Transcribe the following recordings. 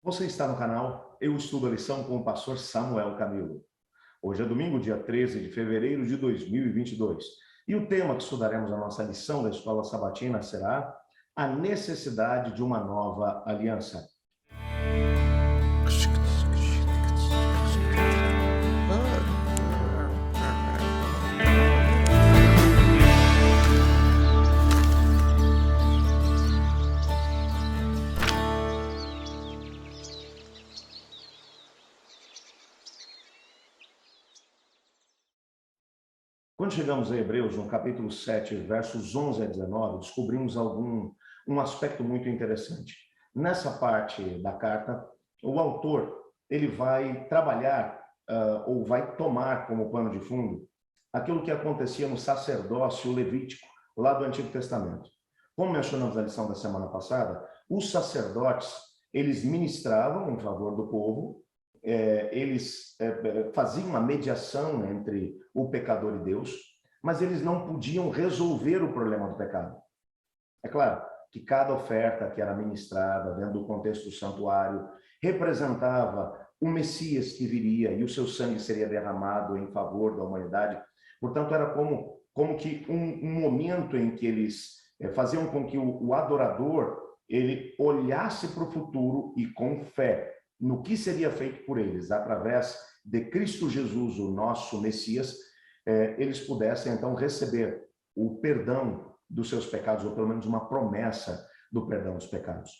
Você está no canal Eu Estudo a Lição com o pastor Samuel Camilo. Hoje é domingo, dia 13 de fevereiro de 2022. E o tema que estudaremos na nossa lição da Escola Sabatina será a necessidade de uma nova aliança. Quando chegamos a Hebreus, no capítulo 7, versos 11 a 19, descobrimos um aspecto muito interessante. Nessa parte da carta, o autor ele vai trabalhar ou vai tomar como pano de fundo aquilo que acontecia no sacerdócio levítico, lá do Antigo Testamento. Como mencionamos na lição da semana passada, os sacerdotes, eles ministravam em favor do povo, eles faziam uma mediação entre o pecador e Deus, mas eles não podiam resolver o problema do pecado. É claro que cada oferta que era ministrada dentro do contexto do santuário representava o Messias que viria e o seu sangue seria derramado em favor da humanidade. Portanto, era como que um momento em que eles faziam com que o adorador ele olhasse para o futuro e com fé no que seria feito por eles, através de Cristo Jesus, o nosso Messias, eles pudessem, então, receber o perdão dos seus pecados, ou pelo menos uma promessa do perdão dos pecados.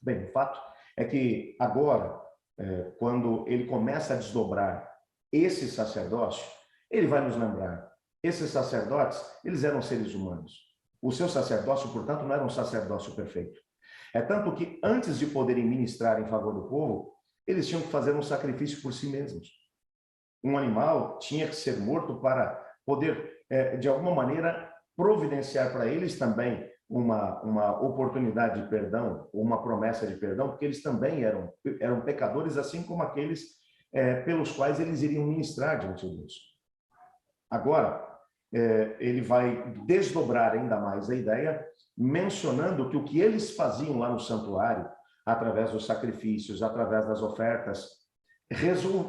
Bem, o fato é que agora, quando ele começa a desdobrar esse sacerdócio, ele vai nos lembrar, esses sacerdotes, eles eram seres humanos. O seu sacerdócio, portanto, não era um sacerdócio perfeito. É tanto que, antes de poderem ministrar em favor do povo, eles tinham que fazer um sacrifício por si mesmos. Um animal tinha que ser morto para poder, de alguma maneira, providenciar para eles também uma oportunidade de perdão, uma promessa de perdão, porque eles também eram pecadores, assim como aqueles pelos quais eles iriam ministrar diante de Deus. Agora, ele vai desdobrar ainda mais a ideia, mencionando que o que eles faziam lá no santuário, através dos sacrifícios, através das ofertas,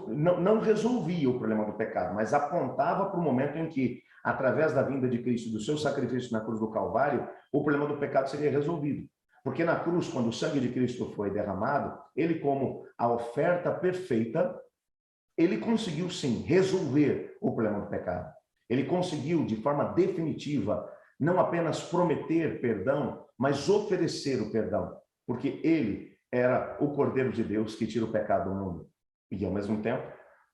não resolvia o problema do pecado, mas apontava para o momento em que, através da vinda de Cristo, do seu sacrifício na cruz do Calvário, o problema do pecado seria resolvido. Porque na cruz, quando o sangue de Cristo foi derramado, ele, como a oferta perfeita, ele conseguiu sim resolver o problema do pecado. Ele conseguiu, de forma definitiva, não apenas prometer perdão, mas oferecer o perdão, porque ele era o Cordeiro de Deus que tira o pecado do mundo. E, ao mesmo tempo,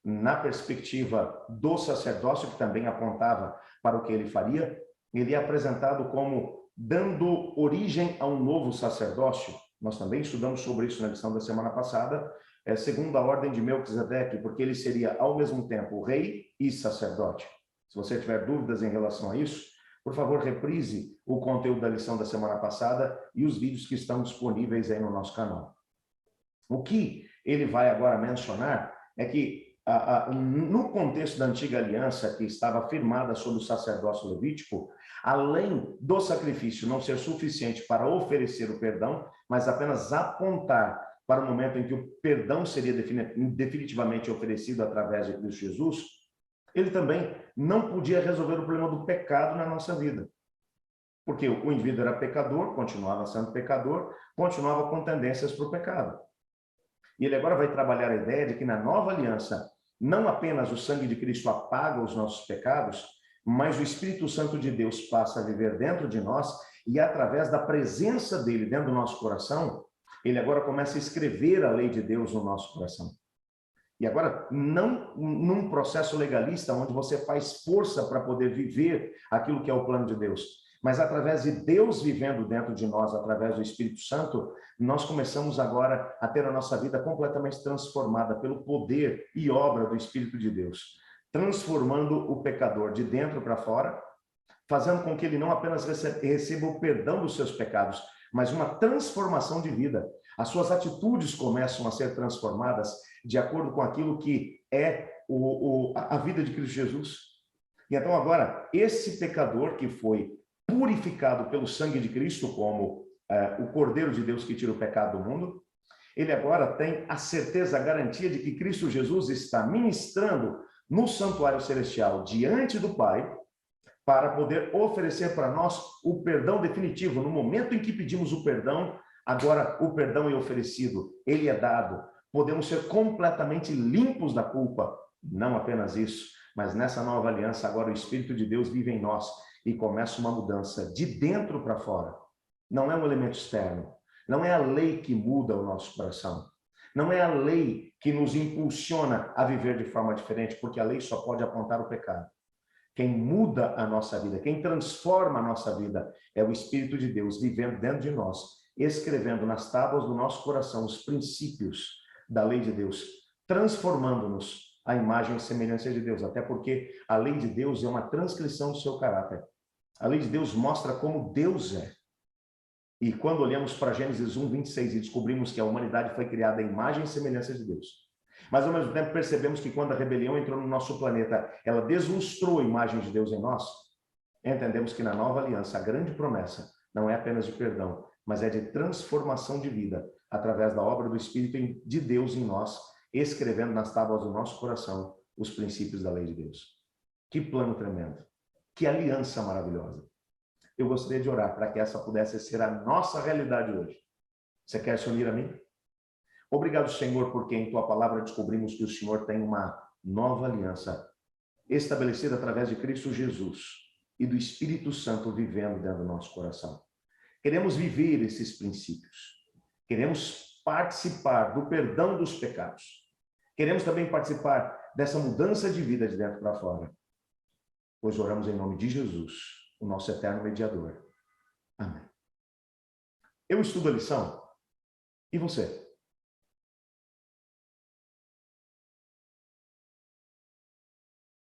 na perspectiva do sacerdócio, que também apontava para o que ele faria, ele é apresentado como dando origem a um novo sacerdócio. Nós também estudamos sobre isso na lição da semana passada, segundo a ordem de Melquisedeque, porque ele seria, ao mesmo tempo, rei e sacerdote. Se você tiver dúvidas em relação a isso, por favor, reprise o conteúdo da lição da semana passada e os vídeos que estão disponíveis aí no nosso canal. O que ele vai agora mencionar é que, no contexto da antiga aliança, que estava firmada sob o sacerdócio levítico, além do sacrifício não ser suficiente para oferecer o perdão, mas apenas apontar para o momento em que o perdão seria definitivamente oferecido através de Cristo Jesus, ele também não podia resolver o problema do pecado na nossa vida. Porque o indivíduo era pecador, continuava sendo pecador, continuava com tendências para o pecado. E ele agora vai trabalhar a ideia de que na nova aliança, não apenas o sangue de Cristo apaga os nossos pecados, mas o Espírito Santo de Deus passa a viver dentro de nós e, através da presença dele dentro do nosso coração, ele agora começa a escrever a lei de Deus no nosso coração. E agora, não num processo legalista, onde você faz força para poder viver aquilo que é o plano de Deus, mas através de Deus vivendo dentro de nós, através do Espírito Santo, nós começamos agora a ter a nossa vida completamente transformada pelo poder e obra do Espírito de Deus, transformando o pecador de dentro para fora, fazendo com que ele não apenas receba o perdão dos seus pecados, mas uma transformação de vida. As suas atitudes começam a ser transformadas de acordo com aquilo que é a vida de Cristo Jesus. E então agora, esse pecador que foi purificado pelo sangue de Cristo como o Cordeiro de Deus que tira o pecado do mundo, ele agora tem a certeza, a garantia de que Cristo Jesus está ministrando no santuário celestial diante do Pai, para poder oferecer para nós o perdão definitivo. No momento em que pedimos o perdão, agora o perdão é oferecido, ele é dado. Podemos ser completamente limpos da culpa. Não apenas isso, mas nessa nova aliança, agora o Espírito de Deus vive em nós e começa uma mudança de dentro para fora. Não é um elemento externo. Não é a lei que muda o nosso coração. Não é a lei que nos impulsiona a viver de forma diferente, porque a lei só pode apontar o pecado. Quem muda a nossa vida, quem transforma a nossa vida, é o Espírito de Deus vivendo dentro de nós, escrevendo nas tábuas do nosso coração os princípios da lei de Deus, transformando-nos à imagem e semelhança de Deus, até porque a lei de Deus é uma transcrição do seu caráter. A lei de Deus mostra como Deus é. E quando olhamos para Gênesis 1, 26 e descobrimos que a humanidade foi criada à imagem e semelhança de Deus, mas ao mesmo tempo percebemos que quando a rebelião entrou no nosso planeta, ela deslustrou a imagem de Deus em nós, entendemos que na nova aliança a grande promessa não é apenas de perdão, mas é de transformação de vida, através da obra do Espírito de Deus em nós, escrevendo nas tábuas do nosso coração os princípios da lei de Deus. Que plano tremendo! Que aliança maravilhosa! Eu gostaria de orar para que essa pudesse ser a nossa realidade hoje. Você quer se unir a mim? Obrigado, Senhor, porque em Tua palavra descobrimos que o Senhor tem uma nova aliança estabelecida através de Cristo Jesus e do Espírito Santo vivendo dentro do nosso coração. Queremos viver esses princípios. Queremos participar do perdão dos pecados. Queremos também participar dessa mudança de vida de dentro para fora. Pois oramos em nome de Jesus, o nosso eterno mediador. Amém. Eu estudo a lição. E você?